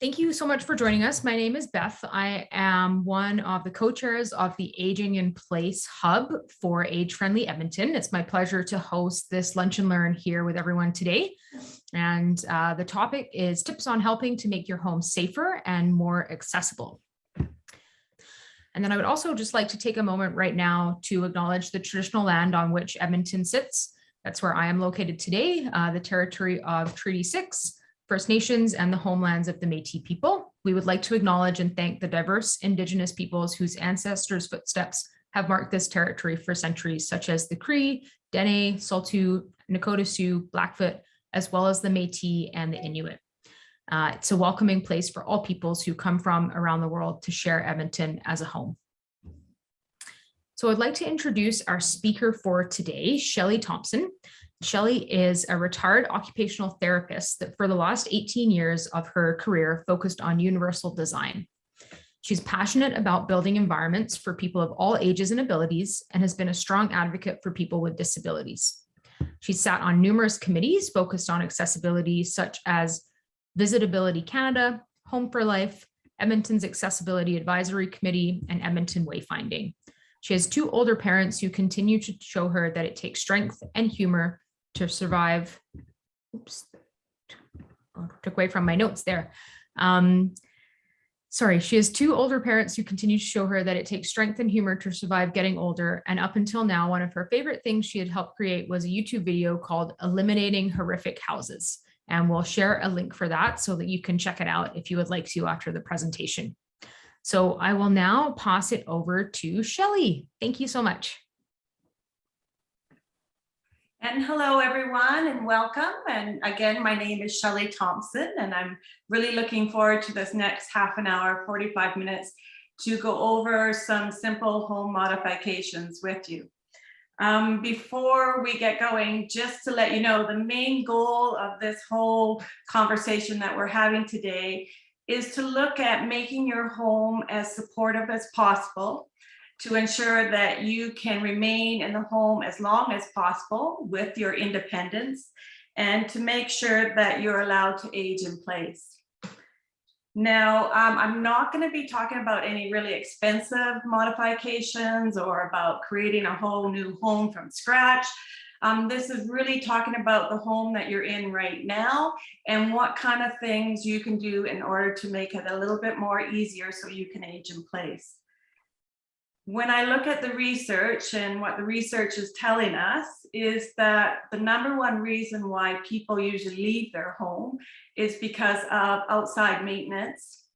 Thank you so much for joining us. My name is Beth. I am one of the co-chairs of the Aging in Place Hub for Age Friendly Edmonton. It's my pleasure to host this Lunch and Learn here with everyone today. And the topic is tips on helping to make your home safer and more accessible. And then I would also just like to take a moment right now to acknowledge the traditional land on which Edmonton sits. That's where I am located today, the territory of Treaty 6, First Nations, and the homelands of the Métis people. We would like to acknowledge and thank the diverse Indigenous peoples whose ancestors' footsteps have marked this territory for centuries, such as the Cree, Dene, Saulteaux, Nakota Sioux, Blackfoot, as well as the Métis and the Inuit. It's a welcoming place for all peoples who come from around the world to share Edmonton as a home. So I'd like to introduce our speaker for today, Shelley Thompson. Shelley is a retired occupational therapist that for the last 18 years of her career focused on universal design. She's passionate about building environments for people of all ages and abilities and has been a strong advocate for people with disabilities. She's sat on numerous committees focused on accessibility, such as Visitability Canada, Home for Life, Edmonton's Accessibility Advisory Committee, and Edmonton Wayfinding. She has two older parents who continue to show her that it takes strength and humor to survive. Oops, took away from my notes there. She has two older parents who continue to show her that it takes strength and humor to survive getting older. And up until now, one of her favorite things she had helped create was a YouTube video called Eliminating Horrific Houses. And we'll share a link for that so that you can check it out if you would like to after the presentation. So I will now pass it over to Shelley. Thank you so much. And hello, everyone, and welcome. And again, my name is Shelley Thompson, and I'm really looking forward to this next half an hour, 45 minutes, to go over some simple home modifications with you. Before we get going, just to let you know, the main goal of this whole conversation that we're having today is to look at making your home as supportive as possible, to ensure that you can remain in the home as long as possible with your independence, and to make sure that you're allowed to age in place. Now, I'm not going to be talking about any really expensive modifications or about creating a whole new home from scratch. This is really talking about the home that you're in right now and what kind of things you can do in order to make it a little bit more easier so you can age in place. When I look at the research, and what the research is telling us is that the number one reason why people usually leave their home is because of outside maintenance.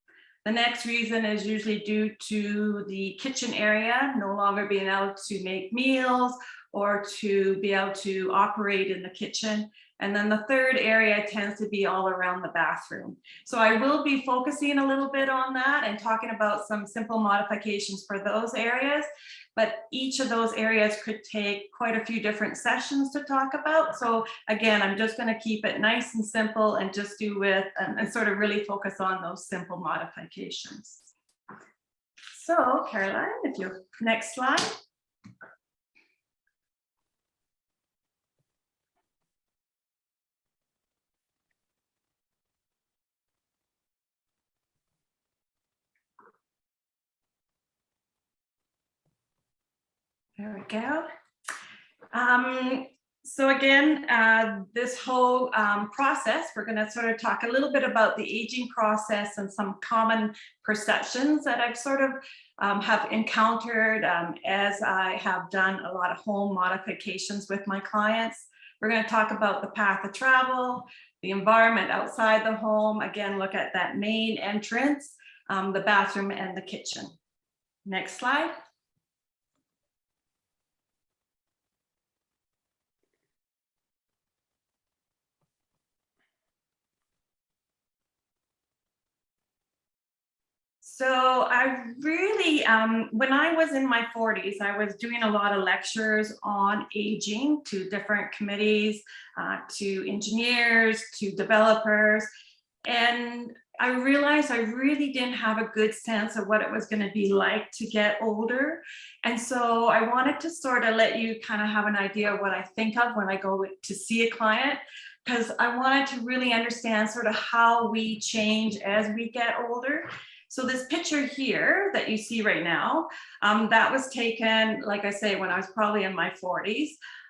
The next reason is usually due to the kitchen area no longer being able to make meals or to be able to operate in the kitchen. And then the third area tends to be all around the bathroom. So I will be focusing a little bit on that and talking about some simple modifications for those areas. But each of those areas could take quite a few different sessions to talk about. So again, I'm just going to keep it nice and simple and just do with and sort of really focus on those simple modifications. So Caroline, if you next slide. There we go. So again, this whole process, we're going to sort of talk a little bit about the aging process and some common perceptions that I've sort of have encountered as I have done a lot of home modifications with my clients. We're going to talk about the path of travel, the environment outside the home, again, look at that main entrance, the bathroom and the kitchen. Next slide. So I really, when I was in my 40s, I was doing a lot of lectures on aging to different committees, to engineers, to developers. And I realized I really didn't have a good sense of what it was going to be like to get older. And so I wanted to sort of let you kind of have an idea of what I think of when I go to see a client, because I wanted to really understand sort of how we change as we get older. So this picture here that you see right now, that was taken, like I say, when I was probably in my 40s.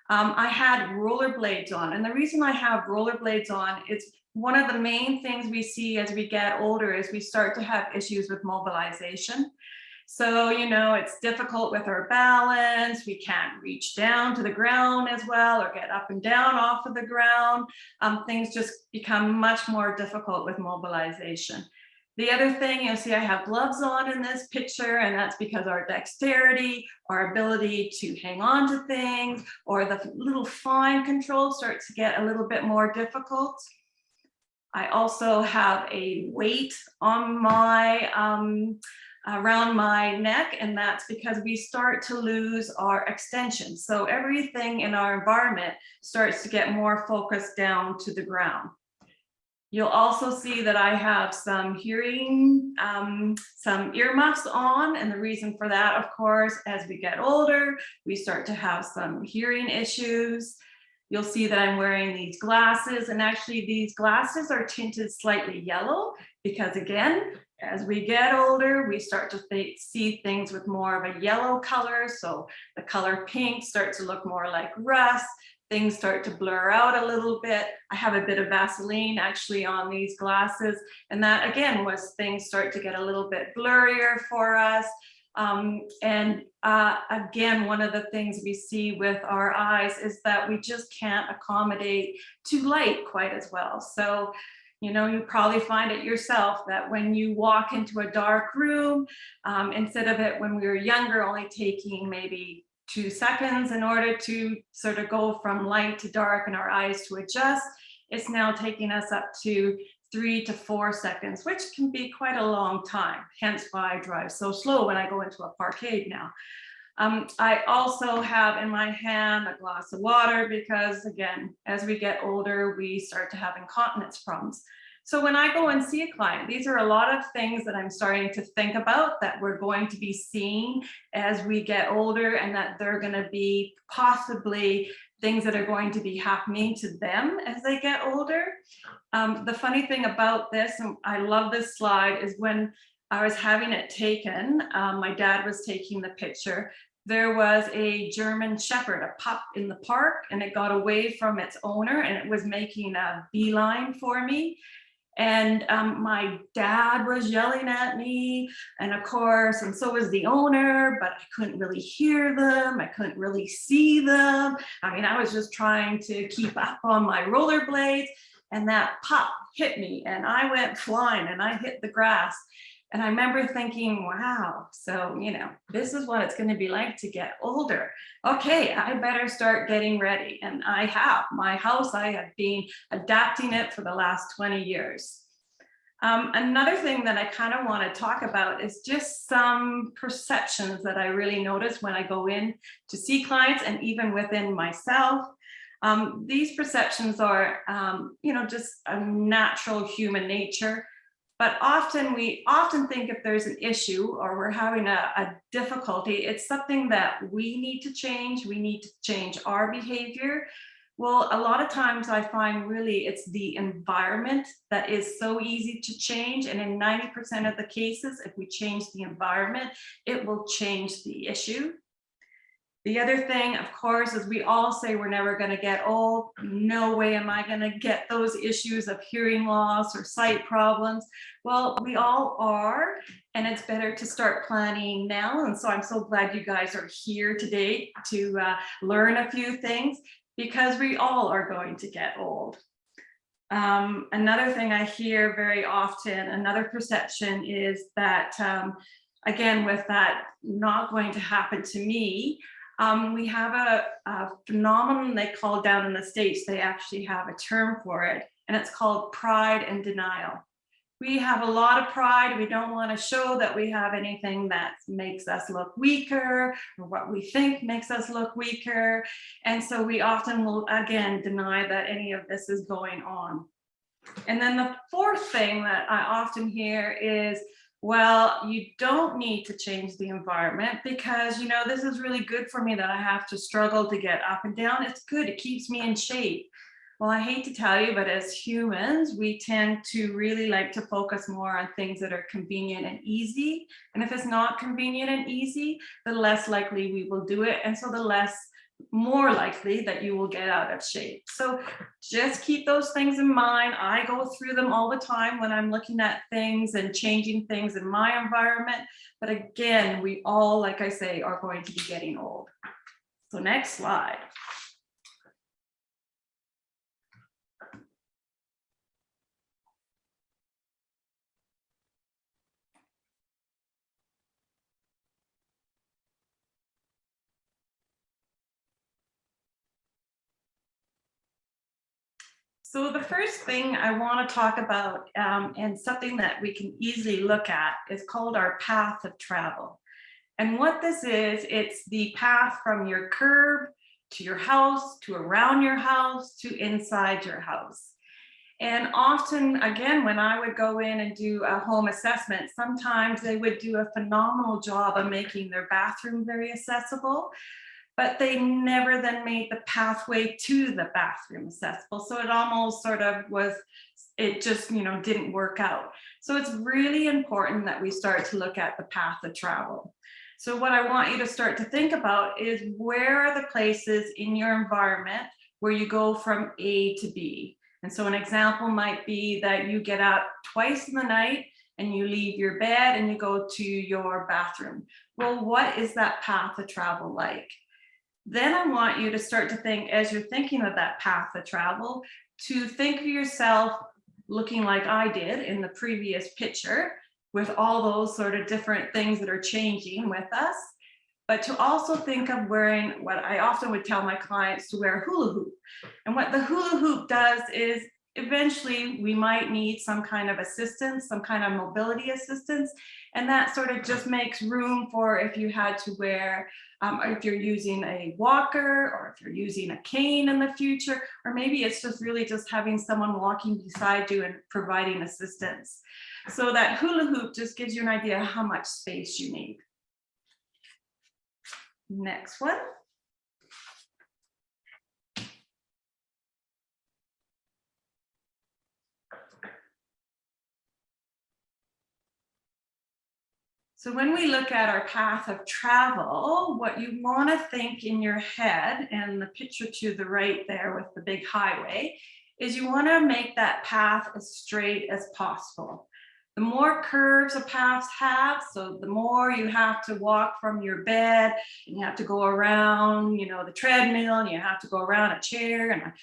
I had rollerblades on, and the reason I have rollerblades on is one of the main things we see as we get older is we start to have issues with mobilization. So, you know, it's difficult with our balance. We can't reach down to the ground as well or get up and down off of the ground. Things just become much more difficult with mobilization. The other thing, you'll see I have gloves on in this picture, and that's because our dexterity, our ability to hang on to things, or the little fine control starts to get a little bit more difficult. I also have a weight on my around my neck, and that's because we start to lose our extension. So everything in our environment starts to get more focused down to the ground. You'll also see that I have some hearing, some earmuffs on, and the reason for that, of course, as we get older, we start to have some hearing issues. You'll see that I'm wearing these glasses, and actually these glasses are tinted slightly yellow because, again, as we get older, we start to see things with more of a yellow color. So the color pink starts to look more like rust. Things start to blur out a little bit. I have a bit of Vaseline actually on these glasses. And that, again, was things start to get a little bit blurrier for us. Again, one of the things we see with our eyes is that we just can't accommodate to light quite as well. So, you know, you probably find it yourself that when you walk into a dark room, instead of it when we were younger, only taking maybe 2 seconds in order to sort of go from light to dark and our eyes to adjust, it's now taking us up to 3 to 4 seconds, which can be quite a long time. Hence why I drive so slow when I go into a parkade now. I also have in my hand a glass of water because, again, as we get older, we start to have incontinence problems. So when I go and see a client, these are a lot of things that I'm starting to think about that we're going to be seeing as we get older, and that they're going to be possibly things that are going to be happening to them as they get older. The funny thing about this, and I love this slide, is when I was having it taken, my dad was taking the picture. There was a German Shepherd, a pup in the park, and it got away from its owner and it was making a beeline for me. And my dad was yelling at me, and of course, and so was the owner, but I couldn't really hear them. I couldn't really see them. I mean, I was just trying to keep up on my rollerblades, and that pup hit me and I went flying and I hit the grass. And I remember thinking, wow, so, you know, this is what it's going to be like to get older. Okay, I better start getting ready. And I have. My house, I have been adapting it for the last 20 years. Another thing that I kind of want to talk about is just some perceptions that I really notice when I go in to see clients and even within myself. These perceptions are, you know, just a natural human nature. But we often think if there's an issue or we're having a difficulty, it's something that we need to change. We need to change our behavior. Well, a lot of times I find really it's the environment that is so easy to change. And in 90% of the cases, if we change the environment, it will change the issue. The other thing, of course, is we all say we're never going to get old. No way am I going to get those issues of hearing loss or sight problems. Well, we all are, and it's better to start planning now. And so I'm so glad you guys are here today to learn a few things, because we all are going to get old. Another thing I hear very often, another perception is that, again, with that not going to happen to me, we have a phenomenon they call down in the States, they actually have a term for it, and it's called pride and denial. We have a lot of pride. We don't want to show that we have anything that makes us look weaker or what we think makes us look weaker. And so we often will, again, deny that any of this is going on. And then the fourth thing that I often hear is, well, you don't need to change the environment because, you know, this is really good for me that I have to struggle to get up and down. It's good. It keeps me in shape. Well, I hate to tell you, but as humans, we tend to really like to focus more on things that are convenient and easy. And if it's not convenient and easy, the less likely we will do it. And so the more likely that you will get out of shape. So just keep those things in mind. I go through them all the time when I'm looking at things and changing things in my environment. But again, we all, like I say, are going to be getting old. So next slide. So the first thing I want to talk about, and something that we can easily look at, is called our path of travel. And what this is, it's the path from your curb to your house, to around your house, to inside your house. And often, again, when I would go in and do a home assessment, sometimes they would do a phenomenal job of making their bathroom very accessible, but they never then made the pathway to the bathroom accessible. So it almost sort of was, it just, didn't work out. So it's really important that we start to look at the path of travel. So what I want you to start to think about is, where are the places in your environment where you go from A to B? And so an example might be that you get up twice in the night and you leave your bed and you go to your bathroom. Well, what is that path of travel like? Then I want you to start to think, as you're thinking of that path of travel, to think of yourself looking like I did in the previous picture, with all those sort of different things that are changing with us, but to also think of wearing what I often would tell my clients to wear, a hula hoop. And what the hula hoop does is, eventually we might need some kind of assistance, some kind of mobility assistance. And that sort of just makes room for, if you had to wear, if you're using a walker, or if you're using a cane in the future, or maybe it's just really just having someone walking beside you and providing assistance. So that hula hoop just gives you an idea of how much space you need. Next one. So when we look at our path of travel, what you want to think in your head, and the picture to the right there with the big highway, is you want to make that path as straight as possible. The more curves a path have, so the more you have to walk from your bed, and you have to go around, the treadmill, and you have to go around a chair and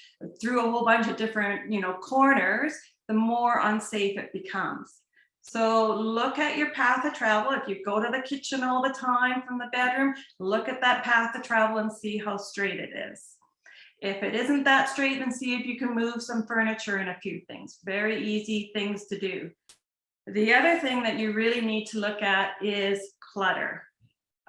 through a whole bunch of different, corners, the more unsafe it becomes. So look at your path of travel. If you go to the kitchen all the time from the bedroom, look at that path of travel and see how straight it is. If it isn't that straight, then see if you can move some furniture and a few things. Very easy things to do. The other thing that you really need to look at is clutter.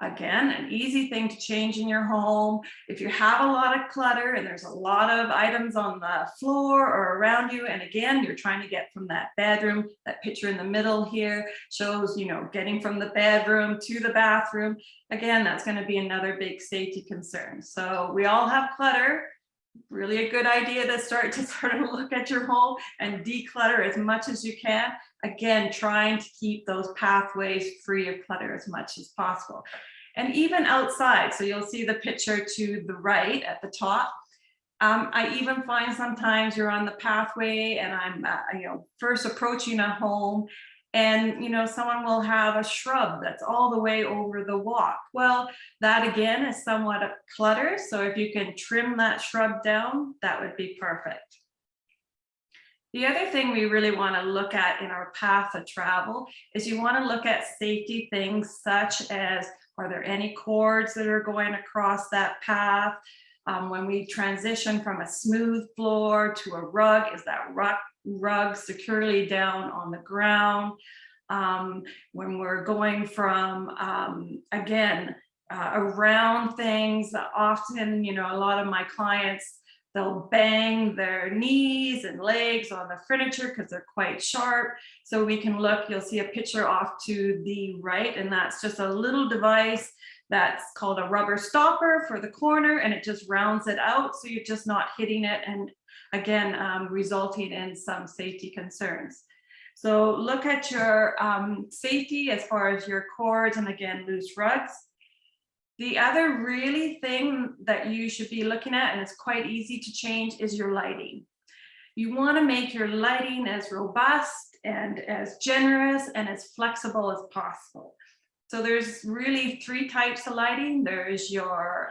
Again, an easy thing to change in your home. If you have a lot of clutter and there's a lot of items on the floor or around you, and again, you're trying to get from that bedroom, that picture in the middle here shows, getting from the bedroom to the bathroom. Again, that's going to be another big safety concern. So we all have clutter. Really a good idea to start to sort of look at your home and declutter as much as you can. Again, trying to keep those pathways free of clutter as much as possible. And even outside, so you'll see the picture to the right at the top. I even find sometimes you're on the pathway and I'm first approaching a home, and someone will have a shrub that's all the way over the walk. Well, that again is somewhat of clutter, so if you can trim that shrub down, that would be perfect. The other thing we really want to look at in our path of travel is you want to look at safety things, such as, are there any cords that are going across that path? When we transition from a smooth floor to a rug, is that rug securely down on the ground? When we're going from, around things, often, a lot of my clients, they'll bang their knees and legs on the furniture because they're quite sharp. So we can look, you'll see a picture off to the right, and that's just a little device that's called a rubber stopper for the corner, and it just rounds it out, so you're just not hitting it and again, resulting in some safety concerns. So look at your safety as far as your cords and again, loose rugs. The other really thing that you should be looking at, and it's quite easy to change, is your lighting. You want to make your lighting as robust and as generous and as flexible as possible. So there's really 3 types of lighting. There's your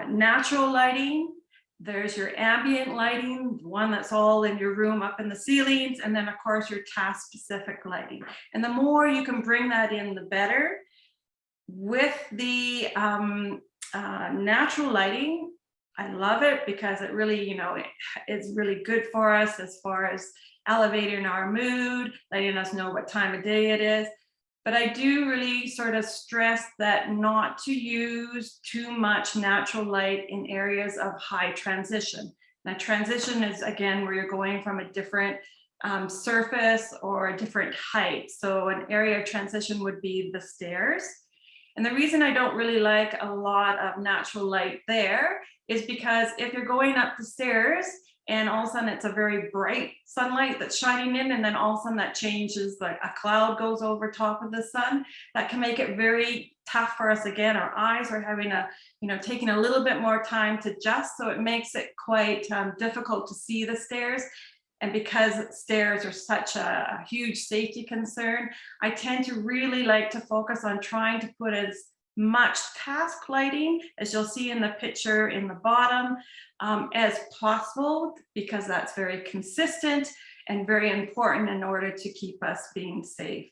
natural lighting, there's your ambient lighting, the one that's all in your room up in the ceilings, and then of course your task specific lighting. And the more you can bring that in, the better. With the natural lighting, I love it because it really, you know, it's really good for us as far as elevating our mood, letting us know what time of day it is. But I do really sort of stress that not to use too much natural light in areas of high transition. Now, transition is, again, where you're going from a different surface or a different height. So an area of transition would be the stairs. And the reason I don't really like a lot of natural light there is because if you're going up the stairs and all of a sudden it's a very bright sunlight that's shining in, and then all of a sudden that changes, like a cloud goes over top of the sun, that can make it very tough for us. Again, our eyes are having a, you know, taking a little bit more time to adjust. So it makes it quite difficult to see the stairs. And because stairs are such a huge safety concern, I tend to really like to focus on trying to put as much task lighting, as you'll see in the picture in the bottom, as possible, because that's very consistent and very important in order to keep us being safe.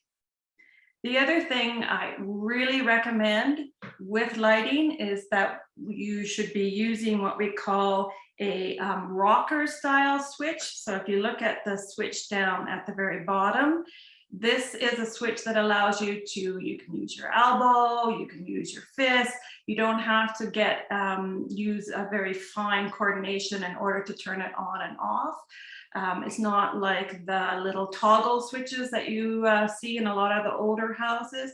The other thing I really recommend with lighting is that you should be using what we call a rocker style switch. So if you look at the switch down at the very bottom, this is a switch that allows you to, you can use your elbow, you can use your fist. You don't have to use a very fine coordination in order to turn it on and off. It's not like the little toggle switches that you see in a lot of the older houses.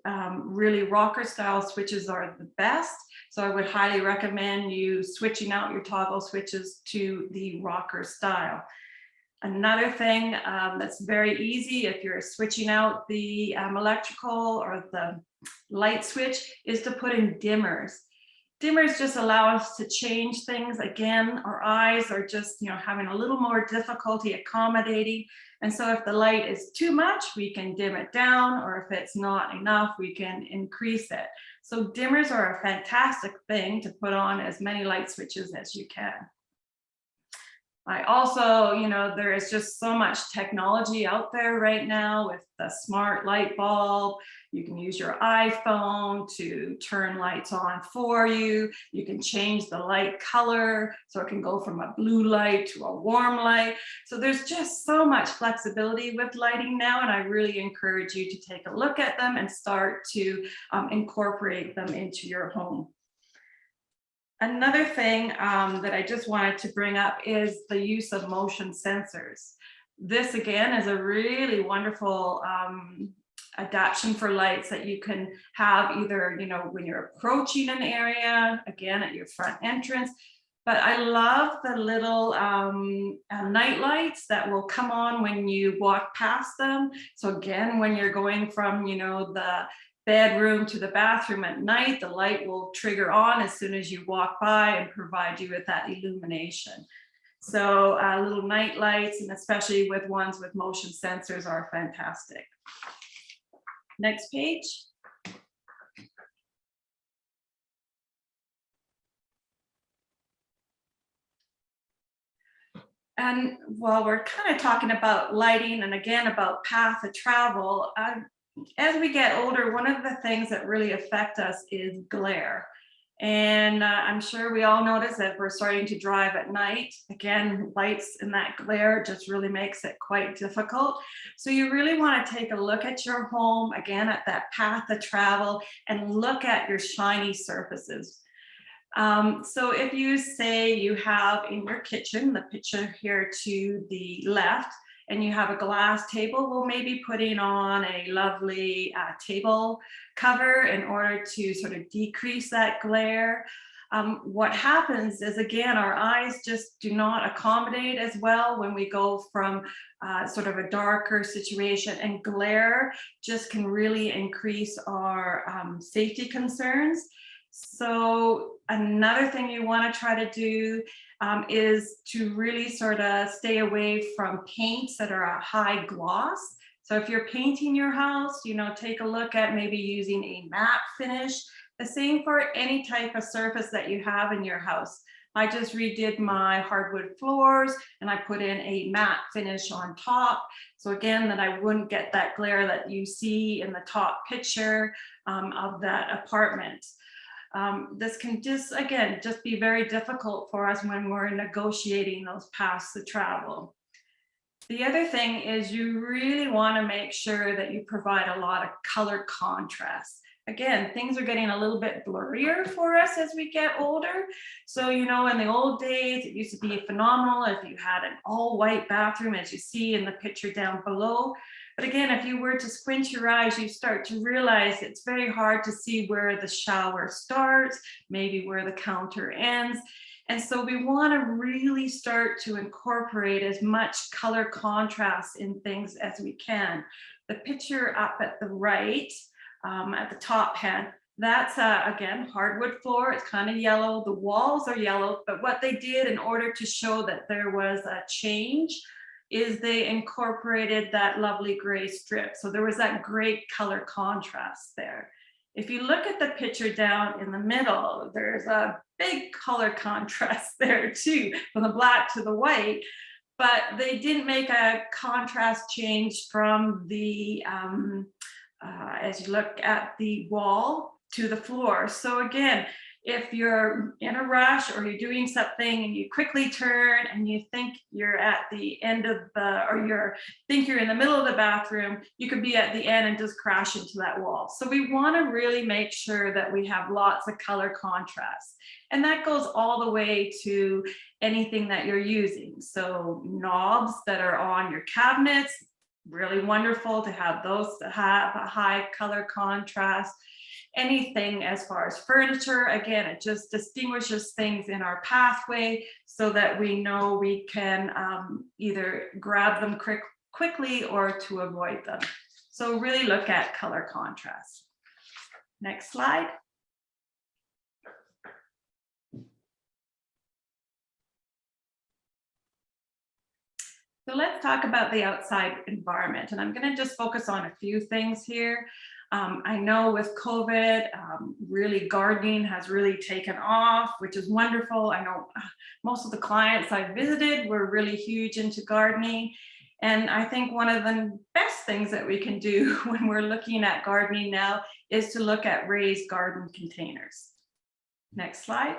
Really, rocker style switches are the best. So I would highly recommend you switching out your toggle switches to the rocker style. Another thing that's very easy if you're switching out the electrical or the light switch is to put in dimmers. Dimmers just allow us to change things. Again, our eyes are just, you know, having a little more difficulty accommodating. And so if the light is too much, we can dim it down, or if it's not enough, we can increase it. So dimmers are a fantastic thing to put on as many light switches as you can. I also, you know, there is just so much technology out there right now with the smart light bulb. You can use your iPhone to turn lights on for you. You can change the light color, so it can go from a blue light to a warm light. So there's just so much flexibility with lighting now, and I really encourage you to take a look at them and start to incorporate them into your home. Another thing that I just wanted to bring up is the use of motion sensors. This again is a really wonderful adaptation for lights that you can have either, you know, when you're approaching an area, again at your front entrance. But I love the little night lights that will come on when you walk past them. So again, when you're going from, you know, the bedroom to the bathroom at night, the light will trigger on as soon as you walk by and provide you with that illumination. So little night lights, and especially with ones with motion sensors, are fantastic. Next page. And while we're kind of talking about lighting and again about path of travel, as we get older, one of the things that really affect us is glare. And I'm sure we all notice that we're starting to drive at night. Again, lights and that glare just really makes it quite difficult. So you really want to take a look at your home, again, at that path of travel, and look at your shiny surfaces. So if you say you have in your kitchen, the picture here to the left, and you have a glass table, we'll maybe putting on a lovely table cover in order to sort of decrease that glare. what happens is, again, our eyes just do not accommodate as well when we go from sort of a darker situation, and glare just can really increase our safety concerns. So another thing you want to try to do is to really sort of stay away from paints that are a high gloss. So if you're painting your house, take a look at maybe using a matte finish. The same for any type of surface that you have in your house. I just redid my hardwood floors and I put in a matte finish on top. So again, that I wouldn't get that glare that you see in the top picture of that apartment. This can just be very difficult for us when we're negotiating those paths to travel. The other thing is you really want to make sure that you provide a lot of color contrast. Again, things are getting a little bit blurrier for us as we get older. So, in the old days, it used to be phenomenal if you had an all white bathroom, as you see in the picture down below. But again, if you were to squint your eyes, you start to realize it's very hard to see where the shower starts, maybe where the counter ends. And so we want to really start to incorporate as much color contrast in things as we can. The picture up at the right, at the top hand, that's again, hardwood floor. It's kind of yellow. The walls are yellow, but what they did in order to show that there was a change is they incorporated that lovely gray strip. So there was that great color contrast there. If you look at the picture down in the middle, there's a big color contrast there too, from the black to the white, but they didn't make a contrast change from the, as you look at the wall to the floor. So again, if you're in a rush or you're doing something and you quickly turn and you think you're at the end of think you're in the middle of the bathroom, you could be at the end and just crash into that wall. So we want to really make sure that we have lots of color contrast. And that goes all the way to anything that you're using. So knobs that are on your cabinets, really wonderful to have those to have a high color contrast. Anything as far as furniture, again, it just distinguishes things in our pathway so that we know we can either grab them quickly or to avoid them. So really look at color contrast. Next slide. So let's talk about the outside environment, and I'm going to just focus on a few things here. I know with COVID, really gardening has really taken off, which is wonderful. I know most of the clients I visited were really huge into gardening. And I think one of the best things that we can do when we're looking at gardening now is to look at raised garden containers. Next slide.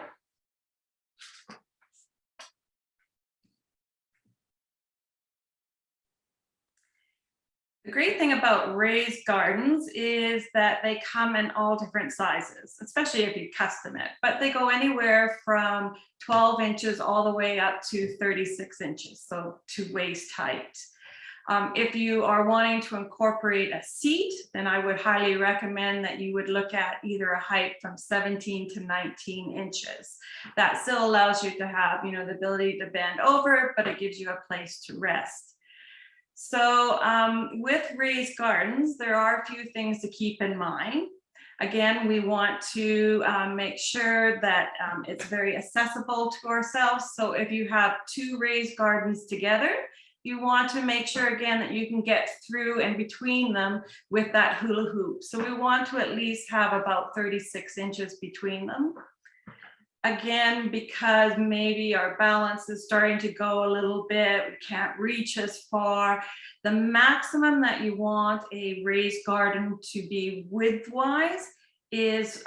The great thing about raised gardens is that they come in all different sizes, especially if you custom it, but they go anywhere from 12 inches all the way up to 36 inches, so to waist height. If you are wanting to incorporate a seat, then I would highly recommend that you would look at either a height from 17 to 19 inches. That still allows you to have, the ability to bend over, but it gives you a place to rest. So with raised gardens, there are a few things to keep in mind. Again, we want to make sure that it's very accessible to ourselves. So if you have two raised gardens together, you want to make sure, again, that you can get through and between them with that hula hoop. So we want to at least have about 36 inches between them. Again, because maybe our balance is starting to go a little bit, we can't reach as far. The maximum that you want a raised garden to be widthwise is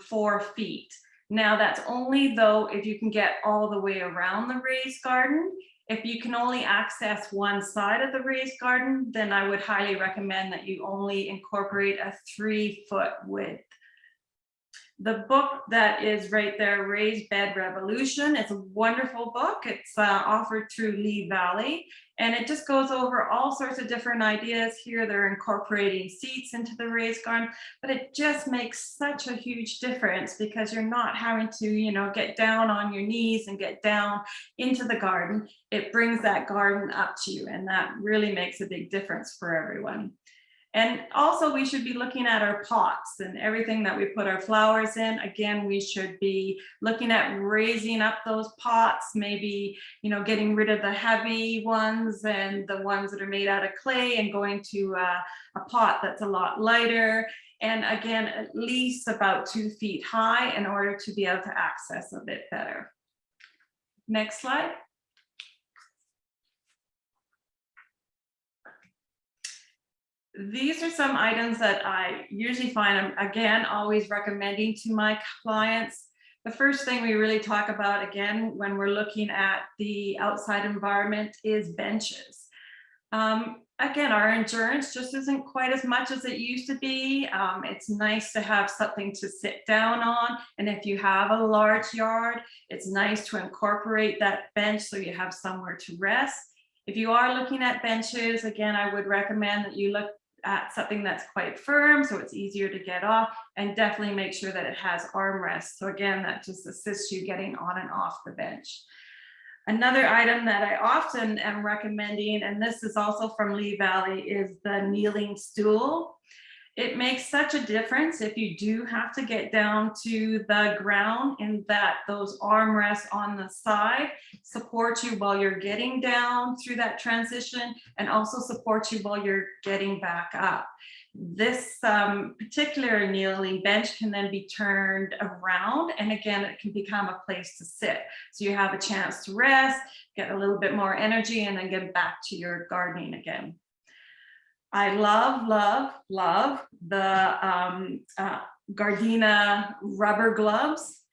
4 feet. Now that's only though if you can get all the way around the raised garden. If you can only access one side of the raised garden, then I would highly recommend that you only incorporate a 3-foot width. The book that is right there, Raised Bed Revolution, it's a wonderful book. It's offered through Lee Valley, And it just goes over all sorts of different ideas here. They're incorporating seats into the raised garden, but it just makes such a huge difference because you're not having to, you know, get down on your knees and get down into the garden. It brings that garden up to you, and that really makes a big difference for everyone. And also we should be looking at our pots and everything that we put our flowers in. Again, we should be looking at raising up those pots, maybe, you know, getting rid of the heavy ones and the ones that are made out of clay and going to a pot that's a lot lighter. And again, at least about 2 feet high in order to be able to access a bit better. Next slide. These are some items that I usually find I'm, again, always recommending to my clients. The first thing we really talk about, again, when we're looking at the outside environment is benches. Again, our endurance just isn't quite as much as it used to be. It's nice to have something to sit down on. And if you have a large yard, it's nice to incorporate that bench so you have somewhere to rest. If you are looking at benches, again, I would recommend that you look at something that's quite firm so it's easier to get off, and definitely make sure that it has armrests. So again, that just assists you getting on and off the bench. Another item that I often am recommending, and this is also from Lee Valley, is the kneeling stool. It makes such a difference if you do have to get down to the ground, in that those armrests on the side support you while you're getting down through that transition, and also support you while you're getting back up. This particular kneeling bench can then be turned around, and again, it can become a place to sit. So you have a chance to rest, get a little bit more energy, and then get back to your gardening again. I love, love, love the Gardena rubber gloves.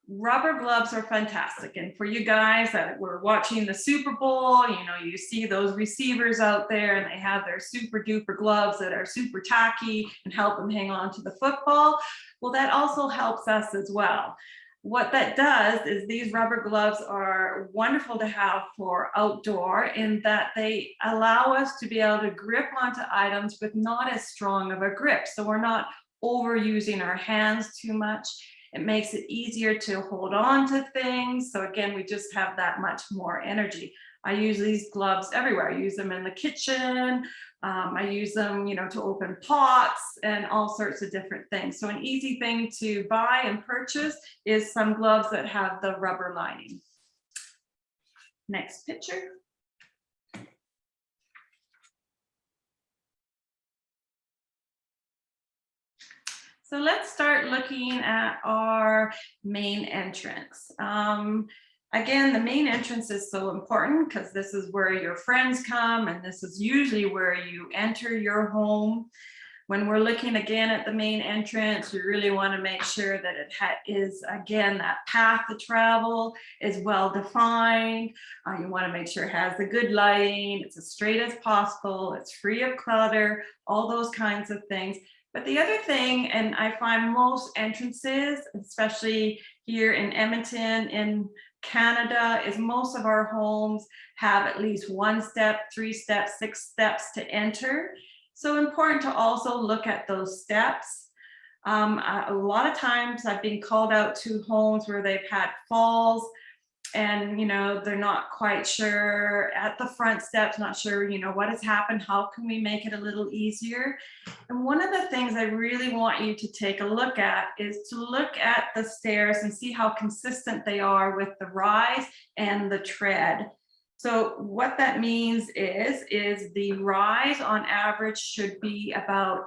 Rubber gloves are fantastic. And for you guys that were watching the Super Bowl, you know, you see those receivers out there and they have their super duper gloves that are super tacky and help them hang on to the football. Well, that also helps us as well. What that does is these rubber gloves are wonderful to have for outdoor, in that they allow us to be able to grip onto items with not as strong of a grip. So we're not overusing our hands too much. It makes it easier to hold on to things. So again, we just have that much more energy. I use these gloves everywhere. I use them in the kitchen. I use them, you know, to open pots and all sorts of different things. So an easy thing to buy and purchase is some gloves that have the rubber lining. Next picture. So let's start looking at our main entrance. Again, the main entrance is so important because this is where your friends come, and this is usually where you enter your home. When we're looking again at the main entrance, you really want to make sure that it is, again, that path to travel is well defined. You want to make sure it has the good lighting, it's as straight as possible, it's free of clutter, all those kinds of things. But the other thing, and I find most entrances, especially here in Edmonton, in Canada, is most of our homes have at least 1 step, 3 steps, 6 steps to enter. So important to also look at those steps. A lot of times I've been called out to homes where they've had falls, and you know, they're not quite sure at the front steps, not sure, you know, what has happened, how can we make it a little easier. And one of the things I really want you to take a look at is to look at the stairs and see how consistent they are with the rise and the tread. So what that means is the rise on average should be about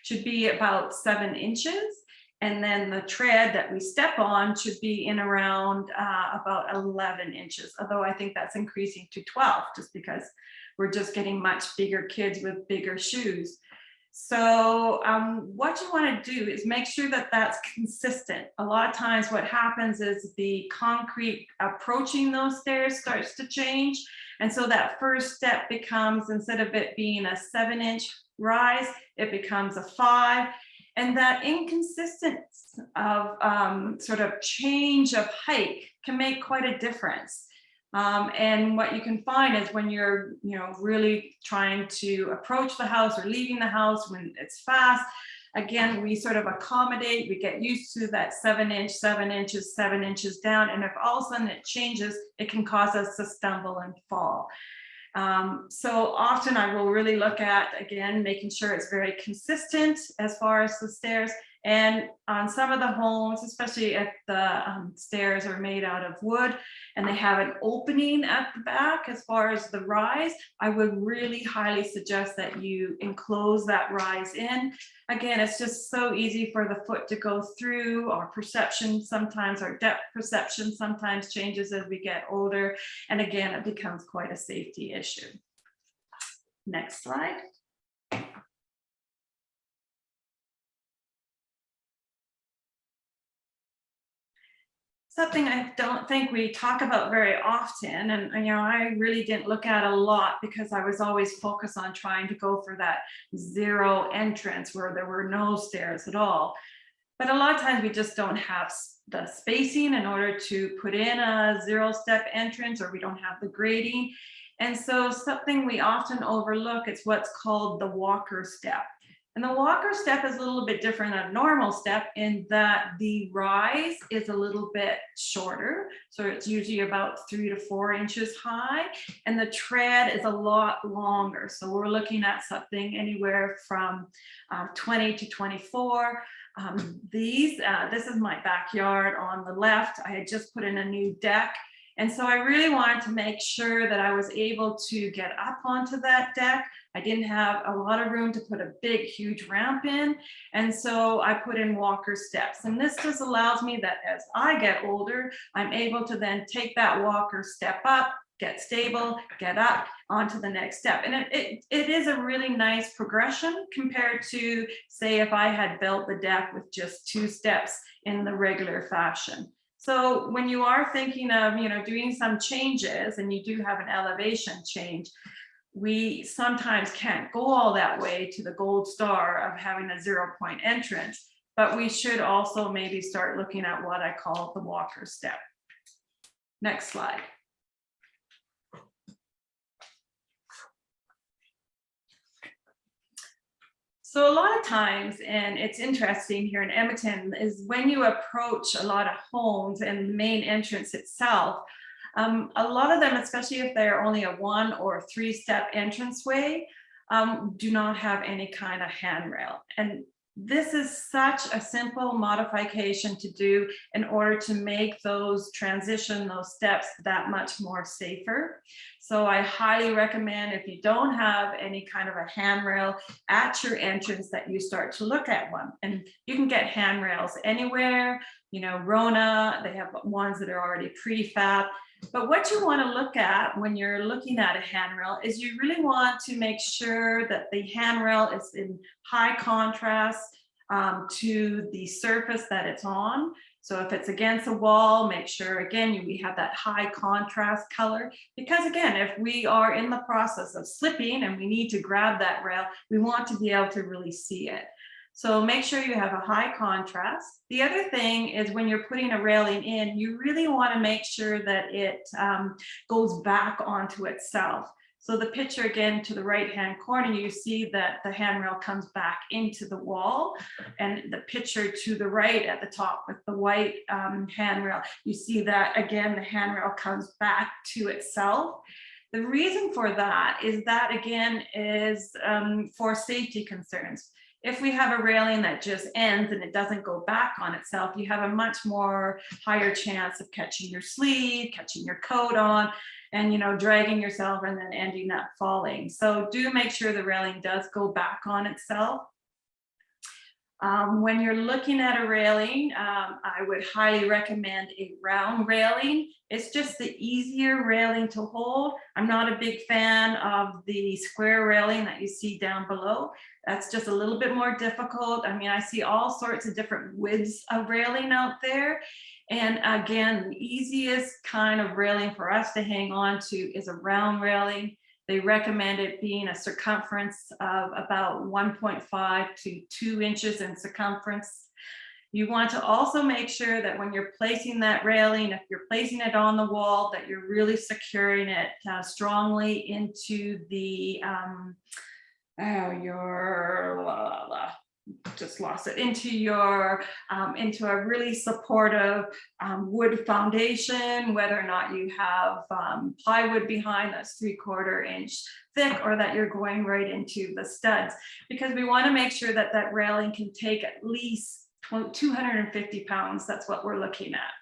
should be about 7 inches. And then the tread that we step on should be in around about 11 inches, although I think that's increasing to 12 just because we're just getting much bigger kids with bigger shoes. So what you want to do is make sure that that's consistent. A lot of times what happens is the concrete approaching those stairs starts to change. And so that first step becomes, instead of it being a 7-inch rise, it becomes a 5. And that inconsistence of sort of change of height can make quite a difference. And what you can find is when you're, really trying to approach the house or leaving the house when it's fast, again, we sort of accommodate, we get used to that 7 inch, 7 inches, 7 inches down. And if all of a sudden it changes, it can cause us to stumble and fall. So often I will really look at, again, making sure it's very consistent as far as the stairs. And on some of the homes, especially if the stairs are made out of wood and they have an opening at the back as far as the rise, I would really highly suggest that you enclose that rise in. Again, it's just so easy for the foot to go through. Our perception sometimes, our depth perception sometimes changes as we get older. And again, it becomes quite a safety issue. Next slide. Something I don't think we talk about very often, and I really didn't look at a lot because I was always focused on trying to go for that zero entrance where there were no stairs at all. But a lot of times we just don't have the spacing in order to put in a 0-step entrance, or we don't have the grading. And so something we often overlook is what's called the walker step. And the walker step is a little bit different than a normal step in that the rise is a little bit shorter. So it's usually about 3 to 4 inches high, and the tread is a lot longer. So we're looking at something anywhere from 20 to 24. This is my backyard on the left. I had just put in a new deck. And so I really wanted to make sure that I was able to get up onto that deck. I didn't have a lot of room to put a big, huge ramp in. And so I put in walker steps. And this just allows me that as I get older, I'm able to then take that walker step up, get stable, get up onto the next step. And it is a really nice progression compared to, say, if I had built the deck with just 2 steps in the regular fashion. So when you are thinking of, doing some changes and you do have an elevation change, we sometimes can't go all that way to the gold star of having a 0-point entrance, but we should also maybe start looking at what I call the walker step. Next slide. So a lot of times, and it's interesting here in Edmonton, is when you approach a lot of homes and the main entrance itself, a lot of them, especially if they're only a 1 or 3-step entranceway, do not have any kind of handrail. And this is such a simple modification to do in order to make those steps that much more safer. So I highly recommend, if you don't have any kind of a handrail at your entrance, that you start to look at one. And you can get handrails anywhere, Rona, they have ones that are already prefab. But what you want to look at when you're looking at a handrail is you really want to make sure that the handrail is in high contrast to the surface that it's on. So if it's against a wall, make sure, again, we have that high contrast color. Because again, if we are in the process of slipping and we need to grab that rail, we want to be able to really see it. So make sure you have a high contrast. The other thing is when you're putting a railing in, you really want to make sure that it goes back onto itself. So the picture again to the right-hand corner, you see that the handrail comes back into the wall, and the picture to the right at the top with the white handrail, you see that again, the handrail comes back to itself. The reason for that is that again is for safety concerns. If we have a railing that just ends and it doesn't go back on itself, you have a much more higher chance of catching your sleeve, catching your coat on, and dragging yourself and then ending up falling. So do make sure the railing does go back on itself. When you're looking at a railing, I would highly recommend a round railing. It's just the easier railing to hold. I'm not a big fan of the square railing that you see down below. That's just a little bit more difficult. I mean, I see all sorts of different widths of railing out there. And again, the easiest kind of railing for us to hang on to is a round railing. They recommend it being a circumference of about 1.5 to 2 inches in circumference. You want to also make sure that when you're placing that railing, if you're placing it on the wall, that you're really securing it strongly into the just lost it, into your into a really supportive wood foundation, whether or not you have plywood behind that's 3/4 inch thick, or that you're going right into the studs, because we want to make sure that that railing can take at least 250 pounds. That's what we're looking at.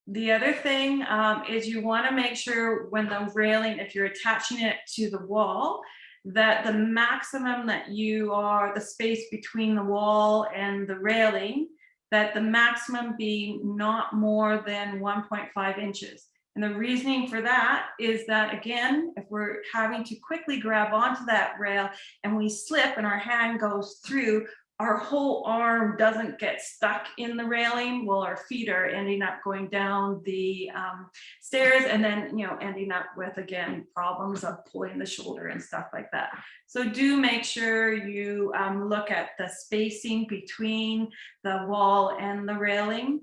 The other thing is you want to make sure when the railing, if you're attaching it to the wall, that the maximum that you are, the space between the wall and the railing, that the maximum be not more than 1.5 inches. And the reasoning for that is that, again, if we're having to quickly grab onto that rail and we slip and our hand goes through, our whole arm doesn't get stuck in the railing. Well, our feet are ending up going down the stairs, and then, you know, ending up with, again, problems of pulling the shoulder and stuff like that. So do make sure you look at the spacing between the wall and the railing.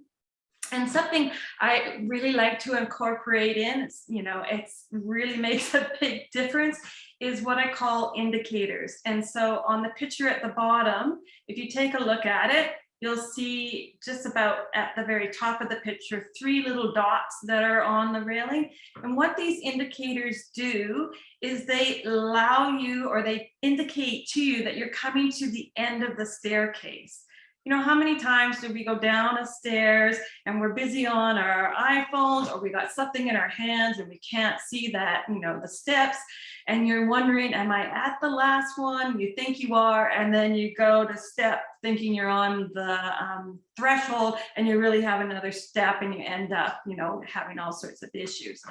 And something I really like to incorporate in, it's, you know, it's really makes a big difference, is what I call indicators. And so on the picture at the bottom, if you take a look at it, you'll see just about at the very top of the picture, 3 little dots that are on the railing. And what these indicators do is they allow you, or they indicate to you, that you're coming to the end of the staircase. You know, how many times do we go down a stairs and we're busy on our iPhones, or we got something in our hands and we can't see that, you know, the steps, and you're wondering, am I at the last one? You think you are, and then you go to step thinking you're on the threshold, and you really have another step, and you end up, you know, having all sorts of issues.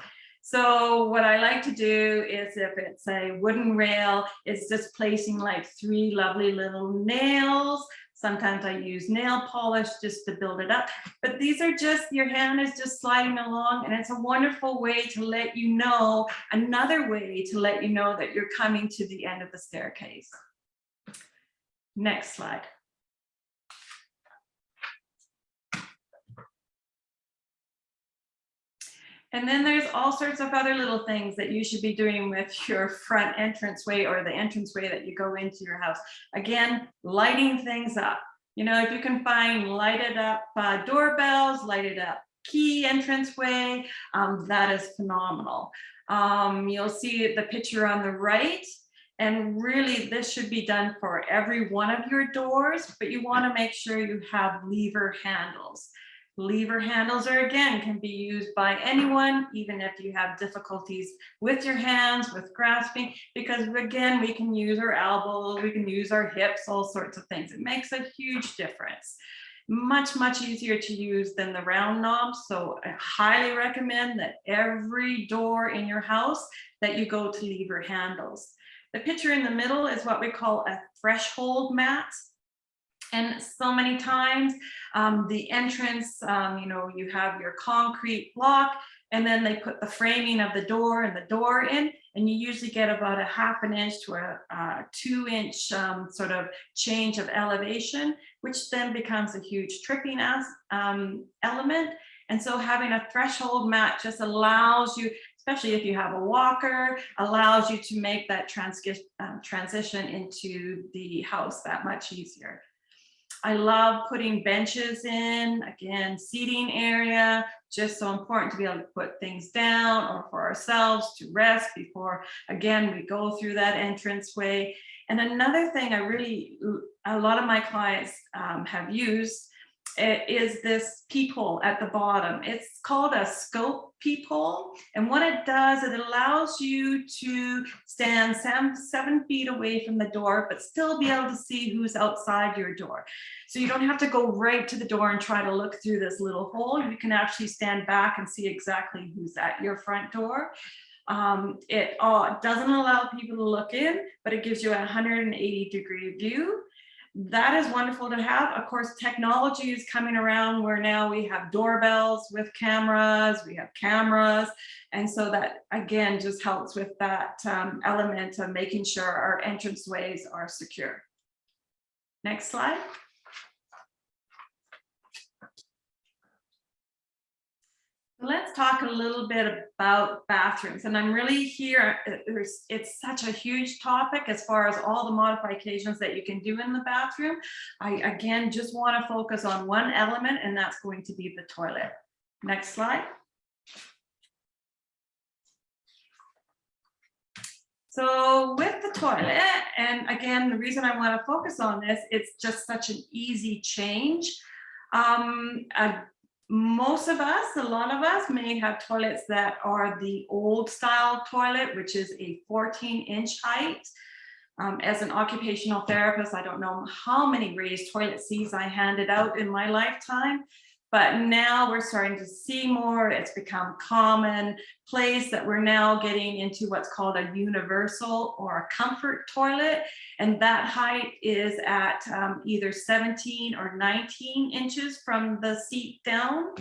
So what I like to do is, if it's a wooden rail, it's just placing like 3 lovely little nails. Sometimes I use nail polish just to build it up, but these are just, your hand is just sliding along, and it's a wonderful way to let you know, another way to let you know that you're coming to the end of the staircase. Next slide. And then there's all sorts of other little things that you should be doing with your front entranceway, or the entranceway that you go into your house. Again, lighting things up. You know, if you can find lighted up doorbells, lighted up key entranceway, that is phenomenal. You'll see the picture on the right. And really, this should be done for every one of your doors, but you want to make sure you have lever handles. Lever handles are, again, can be used by anyone, even if you have difficulties with your hands, with grasping, because again, we can use our elbows, we can use our hips, all sorts of things. It makes a huge difference. Much, much easier to use than the round knobs. So I highly recommend that every door in your house that you go to lever handles. The picture in the middle is what we call a threshold mat. And so many times the entrance, you know, you have your concrete block, and then they put the framing of the door and the door in, and you usually get about a 1/2 inch to a 2 inch sort of change of elevation, which then becomes a huge tripping element. And so having a threshold mat just allows you, especially if you have a walker, allows you to make that transition into the house that much easier. I love putting benches in, again, seating area, just so important to be able to put things down, or for ourselves to rest before, again, we go through that entranceway. And another thing a lot of my clients have used is this peephole at the bottom. It's called a scope peephole. And what it does, it allows you to stand 7 feet away from the door, but still be able to see who's outside your door. So you don't have to go right to the door and try to look through this little hole. You can actually stand back and see exactly who's at your front door. It doesn't allow people to look in, but it gives you a 180-degree view. That is wonderful to have. Of course, technology is coming around where now we have doorbells with cameras, we have cameras. And so that, again, just helps with that element of making sure our entranceways are secure. Next slide. Let's talk a little bit about bathrooms. And I'm really here, it's such a huge topic as far as all the modifications that you can do in the bathroom. I, again, just want to focus on one element, and that's going to be the toilet. Next slide. So with the toilet, and again, the reason I want to focus on this, it's just such an easy change. Most of us, a lot of us may have toilets that are the old style toilet, which is a 14-inch height. As an occupational therapist, I don't know how many raised toilet seats I handed out in my lifetime, but now we're starting to see more. It's become commonplace that we're now getting into what's called a universal or a comfort toilet. And that height is at either 17 or 19 inches from the seat down.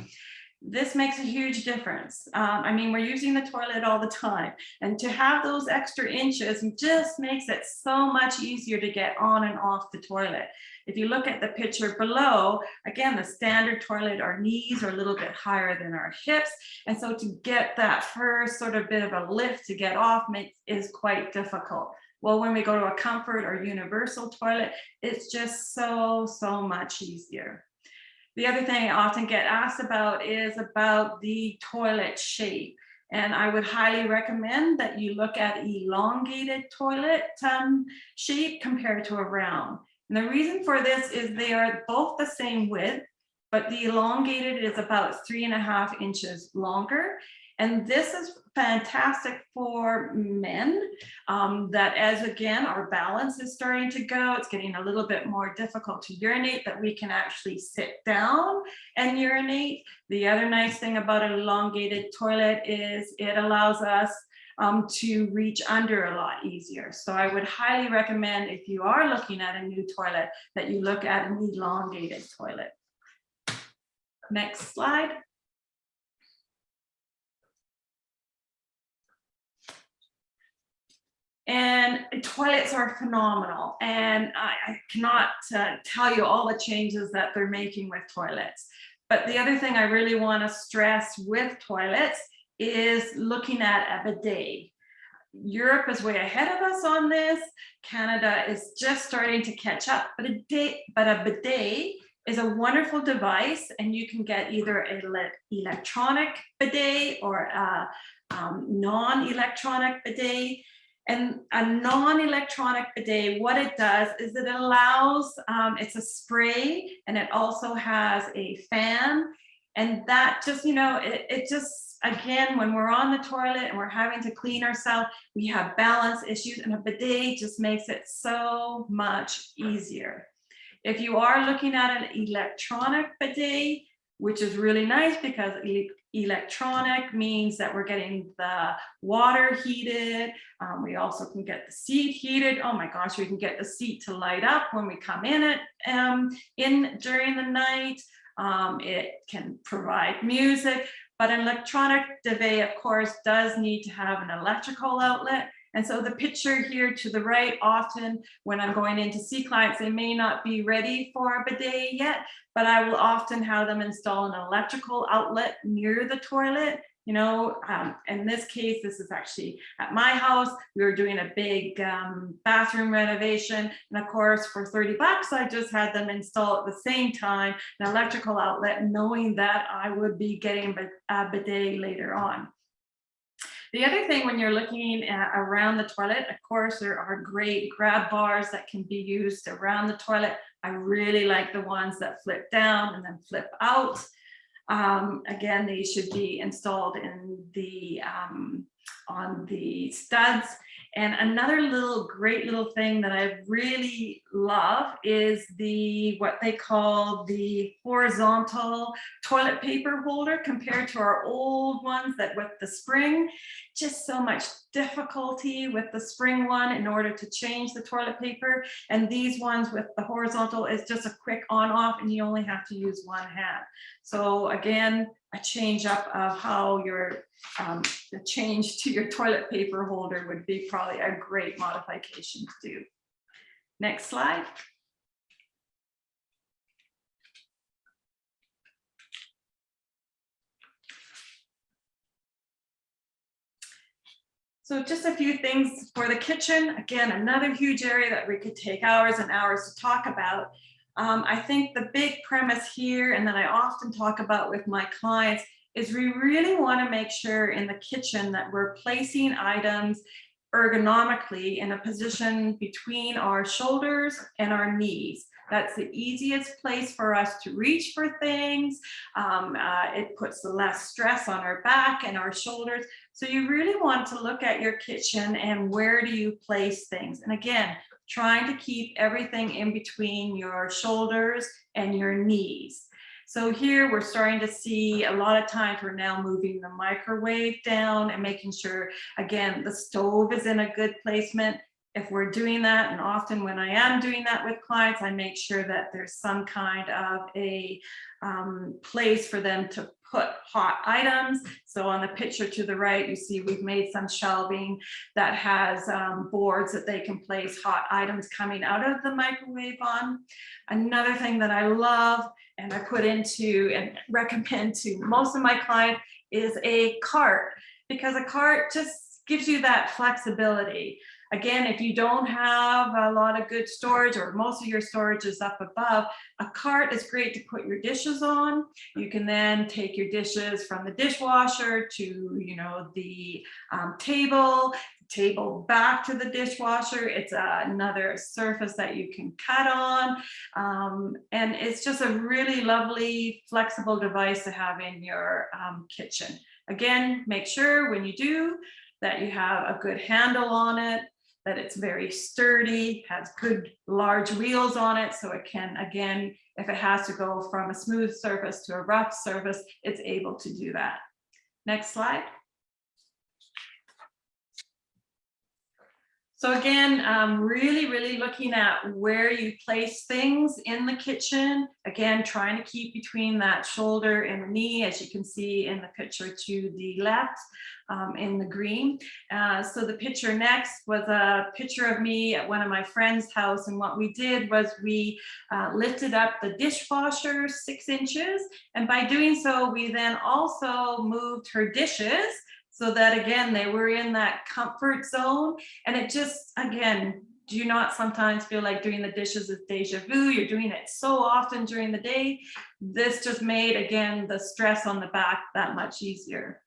This makes a huge difference. I mean, we're using the toilet all the time, and to have those extra inches just makes it so much easier to get on and off the toilet. If you look at the picture below, again, the standard toilet, our knees are a little bit higher than our hips. And so to get that first sort of bit of a lift to get off is quite difficult. Well, when we go to a comfort or universal toilet, it's just so much easier. The other thing I often get asked about is about the toilet shape. And I would highly recommend that you look at elongated toilet shape compared to a round. And the reason for this is they are both the same width, but the elongated is about 3.5 inches longer. And this is fantastic for men that, as again, our balance is starting to go, it's getting a little bit more difficult to urinate, that we can actually sit down and urinate. The other nice thing about an elongated toilet is it allows us to reach under a lot easier. So I would highly recommend, if you are looking at a new toilet, that you look at an elongated toilet. Next slide. And toilets are phenomenal, and I cannot tell you all the changes that they're making with toilets. But the other thing I really want to stress with toilets is looking at a bidet. Europe is way ahead of us on this. Canada is just starting to catch up, but a bidet is a wonderful device, and you can get either an electronic bidet or a non-electronic bidet. And a non-electronic bidet, what it does is it allows, it's a spray, and it also has a fan. And that just, you know, it just, again, when we're on the toilet and we're having to clean ourselves, we have balance issues, and a bidet just makes it so much easier. If you are looking at an electronic bidet, which is really nice because electronic means that we're getting the water heated. We also can get the seat heated. Oh my gosh, we can get the seat to light up when we come in during the night. It can provide music, but an electronic bidet, of course, does need to have an electrical outlet. And so the picture here to the right, often when I'm going in to see clients, they may not be ready for a bidet yet, but I will often have them install an electrical outlet near the toilet. You know, in this case, this is actually at my house. We were doing a big bathroom renovation. And of course, for 30 bucks, I just had them install at the same time an electrical outlet, knowing that I would be getting a bidet later on. The other thing when you're looking at around the toilet, of course, there are great grab bars that can be used around the toilet. I really like the ones that flip down and then flip out. Again, they should be installed in the on the studs. And another great little thing that I really love is what they call the horizontal toilet paper holder, compared to our old ones that with the spring. Just so much difficulty with the spring one in order to change the toilet paper. And these ones with the horizontal is just a quick on off, and you only have to use one hand. So again, a change up of how the change to your toilet paper holder would be probably a great modification to do. Next slide. So just a few things for the kitchen. Again, another huge area that we could take hours and hours to talk about. I think the big premise here, and that I often talk about with my clients, is we really want to make sure in the kitchen that we're placing items ergonomically in a position between our shoulders and our knees. That's the easiest place for us to reach for things. It puts less stress on our back and our shoulders. So you really want to look at your kitchen and where do you place things. And again, trying to keep everything in between your shoulders and your knees. So here we're starting to see a lot of times we're now moving the microwave down and making sure, again, the stove is in a good placement. If we're doing that, and often when I am doing that with clients, I make sure that there's some kind of a place for them to put hot items. So on the picture to the right, you see we've made some shelving that has boards that they can place hot items coming out of the microwave on. Another thing that I love and I put into and recommend to most of my clients is a cart, because a cart just gives you that flexibility. Again, if you don't have a lot of good storage or most of your storage is up above, a cart is great to put your dishes on. You can then take your dishes from the dishwasher to, you know, the table back to the dishwasher. It's another surface that you can cut on. And it's just a really lovely, flexible device to have in your kitchen. Again, make sure when you do that you have a good handle on it, that it's very sturdy, has good large wheels on it, so it can, again, if it has to go from a smooth surface to a rough surface, it's able to do that. Next slide. So again, really looking at where you place things in the kitchen. Again, trying to keep between that shoulder and the knee, as you can see in the picture to the left in the green. So the picture next was a picture of me at one of my friend's house. And what we did was we lifted up the dishwasher 6 inches. And by doing so, we then also moved her dishes, so that again, they were in that comfort zone. And it just, again, do you not sometimes feel like doing the dishes is deja vu? You're doing it so often during the day. This just made, again, the stress on the back that much easier.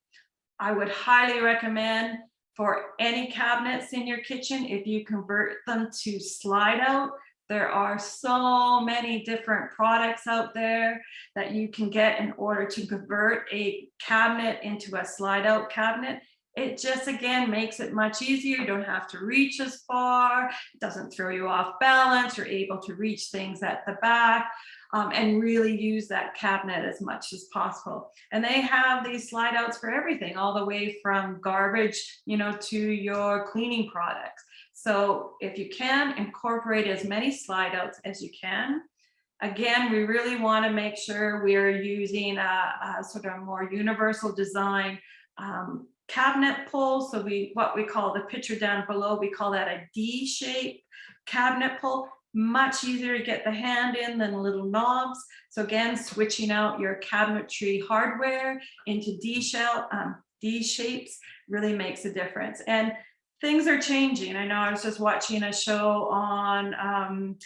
I would highly recommend for any cabinets in your kitchen, if you convert them to slide out. There are so many different products out there that you can get in order to convert a cabinet into a slide out cabinet. It just, again, makes it much easier. You don't have to reach as far. It doesn't throw you off balance. You're able to reach things at the back and really use that cabinet as much as possible. And they have these slide outs for everything, all the way from garbage, you know, to your cleaning products. So if you can, incorporate as many slide outs as you can. Again, we really want to make sure we're using a sort of more universal design cabinet pull. So what we call the picture down below, we call that a D-shaped cabinet pull. Much easier to get the hand in than little knobs. So again, switching out your cabinetry hardware into D-shapes really makes a difference. And things are changing. I know I was just watching a show on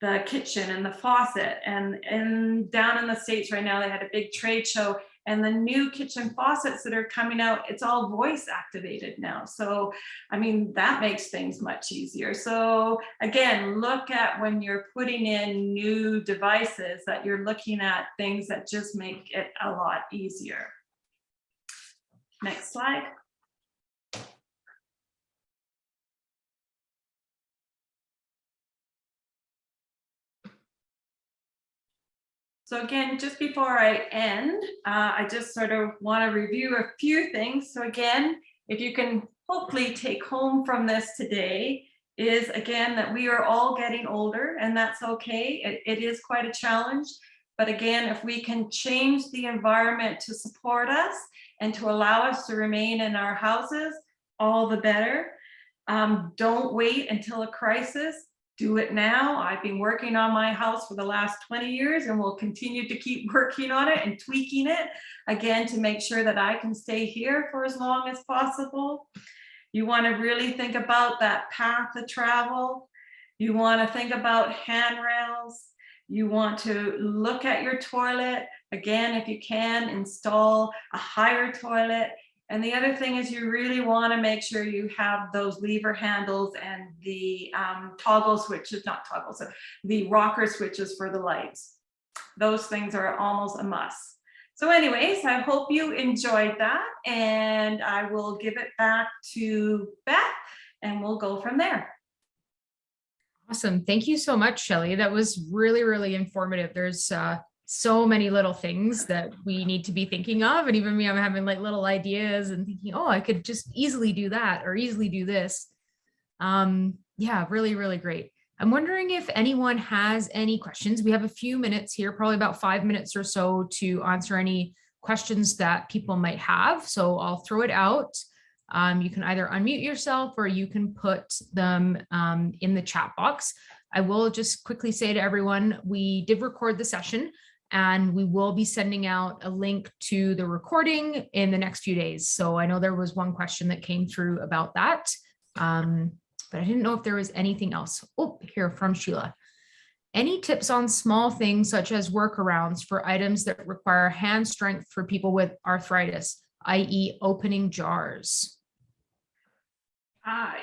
the kitchen and the faucet, and down in the States right now, they had a big trade show, and the new kitchen faucets that are coming out, it's all voice activated now. So, I mean, that makes things much easier. So again, look at when you're putting in new devices that you're looking at things that just make it a lot easier. Next slide. So again, just before I end, I just sort of want to review a few things. So again, if you can hopefully take home from this today, is again that we are all getting older, and that's okay. It is quite a challenge. But again, if we can change the environment to support us and to allow us to remain in our houses, all the better. Don't wait until a crisis. Do it now. I've been working on my house for the last 20 years and will continue to keep working on it and tweaking it, again, to make sure that I can stay here for as long as possible. You want to really think about that path of travel. You want to think about handrails. You want to look at your toilet. Again, if you can, install a higher toilet. And the other thing is you really want to make sure you have those lever handles and the toggle switches, not toggles, the rocker switches for the lights. Those things are almost a must. So anyways, I hope you enjoyed that, and I will give it back to Beth and we'll go from there. Awesome. Thank you so much, Shelley. That was really, really informative. There's so many little things that we need to be thinking of. And even me, I'm having like little ideas and thinking, oh, I could just easily do that or easily do this. Yeah, really, really great. I'm wondering if anyone has any questions. We have a few minutes here, probably about 5 minutes or so to answer any questions that people might have. So I'll throw it out. You can either unmute yourself or you can put them in the chat box. I will just quickly say to everyone, we did record the session and we will be sending out a link to the recording in the next few days. So I know there was one question that came through about that. But I didn't know if there was anything else. Oh, here from Sheila. Any tips on small things such as workarounds for items that require hand strength for people with arthritis, i.e. opening jars?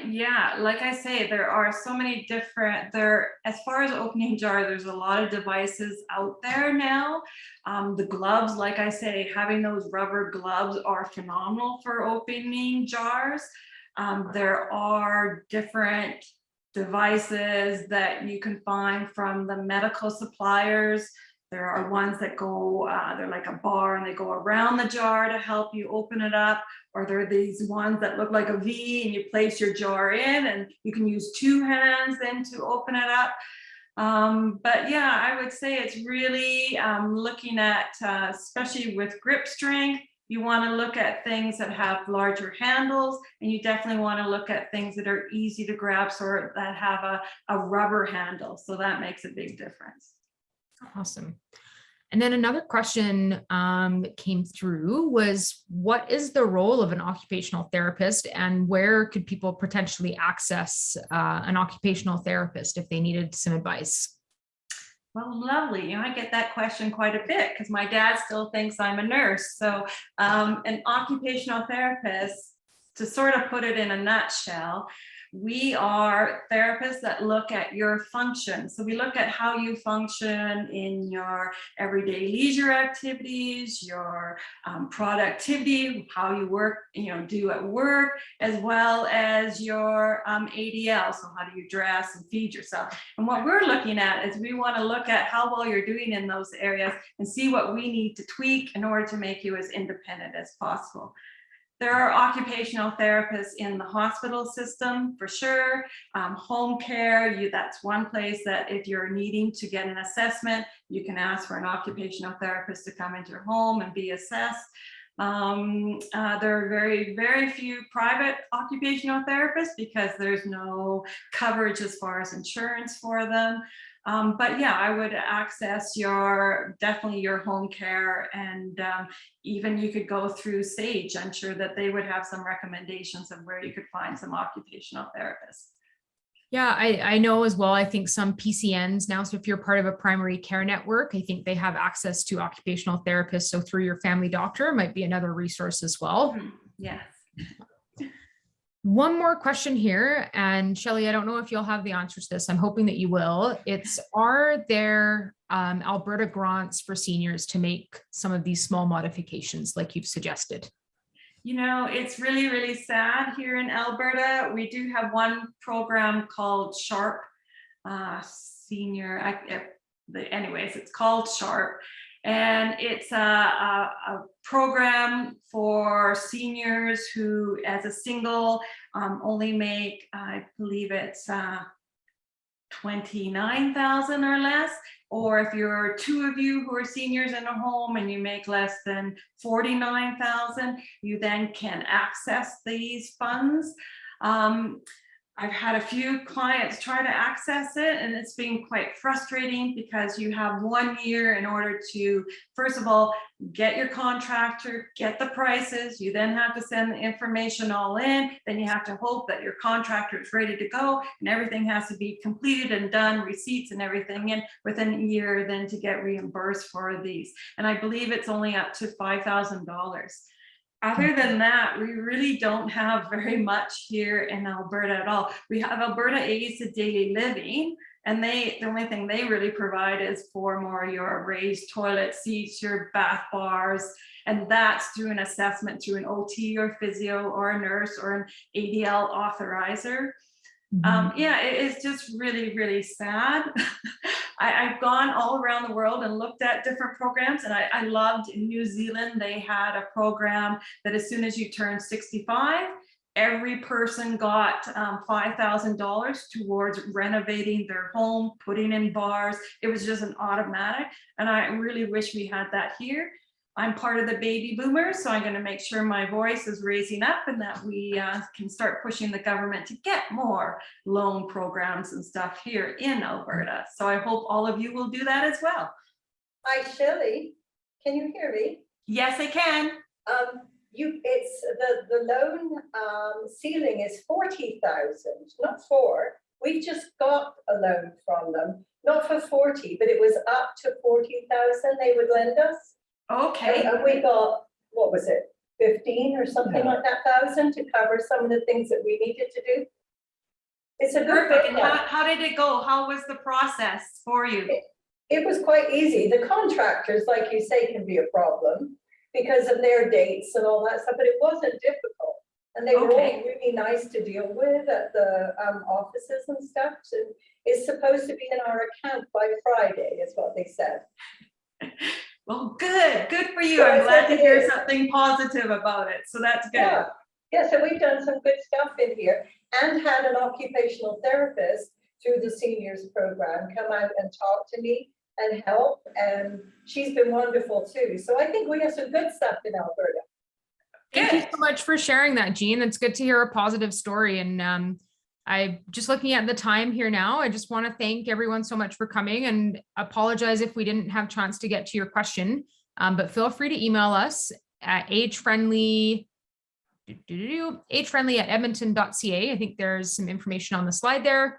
Yeah, like I say, there are so many different, as far as opening jar, there's a lot of devices out there now. The gloves, like I say, having those rubber gloves are phenomenal for opening jars. There are different devices that you can find from the medical suppliers. There are ones that go, they're like a bar and they go around the jar to help you open it up. Or there are these ones that look like a V and you place your jar in and you can use two hands then to open it up. But yeah, I would say it's really looking at, especially with grip strength, you want to look at things that have larger handles, and you definitely want to look at things that are easy to grab or that have a rubber handle. So that makes a big difference. Awesome. And then another question that came through was, what is the role of an occupational therapist and where could people potentially access an occupational therapist if they needed some advice? Well, lovely. You know, I get that question quite a bit because my dad still thinks I'm a nurse. So an occupational therapist, to sort of put it in a nutshell, we are therapists that look at your function. So we look at how you function in your everyday leisure activities, your productivity, how you work, do at work, as well as your ADL. So how do you dress and feed yourself? And what we're looking at is we want to look at how well you're doing in those areas and see what we need to tweak in order to make you as independent as possible. There are occupational therapists in the hospital system for sure. Home care, that's one place that if you're needing to get an assessment, you can ask for an occupational therapist to come into your home and be assessed. There are very, very few private occupational therapists because there's no coverage as far as insurance for them. But yeah, I would access definitely your home care, and even you could go through Sage. I'm sure that they would have some recommendations of where you could find some occupational therapists. Yeah, I know as well. I think some PCNs now, so if you're part of a primary care network, I think they have access to occupational therapists. So through your family doctor might be another resource as well. Yes. One more question here, and Shelley, I don't know if you'll have the answers to this. I'm hoping that you will. It's, are there Alberta grants for seniors to make some of these small modifications like you've suggested? It's really, really sad here in Alberta. We do have one program called SHARP, senior, anyways, it's called SHARP. And it's a program for seniors who, as a single, only make, I believe it's $29,000 or less. Or if you're two of you who are seniors in a home and you make less than $49,000, you then can access these funds. I've had a few clients try to access it, and it's been quite frustrating because you have 1 year in order to, first of all, get your contractor, get the prices. You then have to send the information all in. Then you have to hope that your contractor is ready to go, and everything has to be completed and done, receipts and everything in within a year, then to get reimbursed for these. And I believe it's only up to $5,000. Other than that, we really don't have very much here in Alberta at all. We have Alberta Aids to Daily Living, and the only thing they really provide is for more your raised toilet seats, your bath bars, and that's through an assessment through an OT or physio or a nurse or an ADL authorizer. Yeah, it is just really, really sad. I've gone all around the world and looked at different programs, and I loved in New Zealand, they had a program that as soon as you turn 65, every person got $5,000 towards renovating their home, putting in bars. It was just an automatic, and I really wish we had that here. I'm part of the baby boomers, so I'm going to make sure my voice is raising up and that we can start pushing the government to get more loan programs and stuff here in Alberta. So I hope all of you will do that as well. Hi, Shelley. Can you hear me? Yes, I can. It's the loan ceiling is 40,000, not 4. We just got a loan from them, not for 40, but it was up to 40,000 they would lend us. Okay. And we got, what was it, 15 or something like that thousand to cover some of the things that we needed to do. It's a good Perfect. And program. how did it go? How was the process for you? It was quite easy. The contractors, like you say, can be a problem because of their dates and all that stuff, but it wasn't difficult. And they were all really nice to deal with at the offices and stuff. And it's supposed to be in our account by Friday, is what they said. Well, good for you. So I'm glad to hear something positive about it. So that's good. Yeah, so we've done some good stuff in here and had an occupational therapist through the seniors program come out and talk to me and help. And she's been wonderful too. So I think we have some good stuff in Alberta. Thank you so much for sharing that, Jean. It's good to hear a positive story. And I'm just looking at the time here now. I just want to thank everyone so much for coming and apologize if we didn't have a chance to get to your question. But feel free to email us at agefriendly@edmonton.ca. I think there's some information on the slide there.